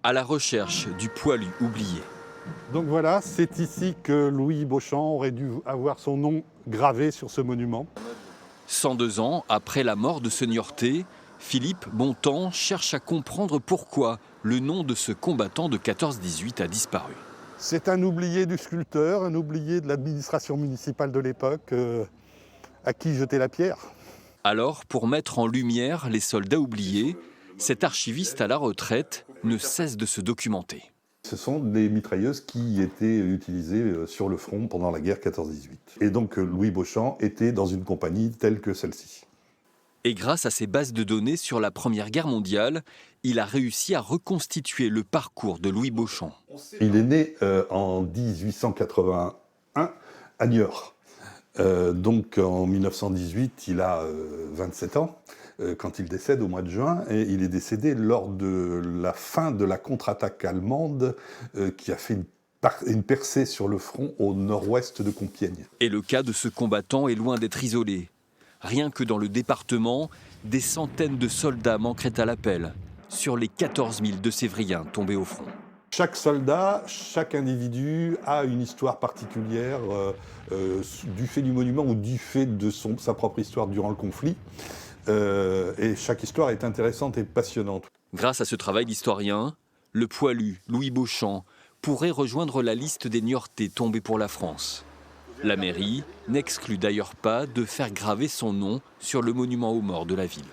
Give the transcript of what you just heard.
à la recherche du poilu oublié. Donc voilà, c'est ici que Louis Beauchamp aurait dû avoir son nom gravé sur ce monument. 102 ans après la mort de ce Niortais, Philippe Bontemps cherche à comprendre pourquoi le nom de ce combattant de 14-18 a disparu. C'est un oublié du sculpteur, un oublié de l'administration municipale de l'époque, à qui jeter la pierre. Alors, pour mettre en lumière les soldats oubliés, cet archiviste à la retraite ne cesse de se documenter. Ce sont des mitrailleuses qui étaient utilisées sur le front pendant la guerre 14-18. Et donc Louis Beauchamp était dans une compagnie telle que celle-ci. Et grâce à ses bases de données sur la Première Guerre mondiale, il a réussi à reconstituer le parcours de Louis Beauchamp. Il est né en 1881 à Niort. Donc en 1918, il a 27 ans quand il décède au mois de juin. Et il est décédé lors de la fin de la contre-attaque allemande qui a fait une percée sur le front au nord-ouest de Compiègne. Et le cas de ce combattant est loin d'être isolé. Rien que dans le département, des centaines de soldats manqueraient à l'appel, sur les 14 000 de Sévriens tombés au front. Chaque soldat, chaque individu a une histoire particulière du fait du monument ou du fait de sa propre histoire durant le conflit. Et chaque histoire est intéressante et passionnante. Grâce à ce travail d'historien, le poilu Louis Beauchamp pourrait rejoindre la liste des Niortais tombés pour la France. La mairie n'exclut d'ailleurs pas de faire graver son nom sur le monument aux morts de la ville.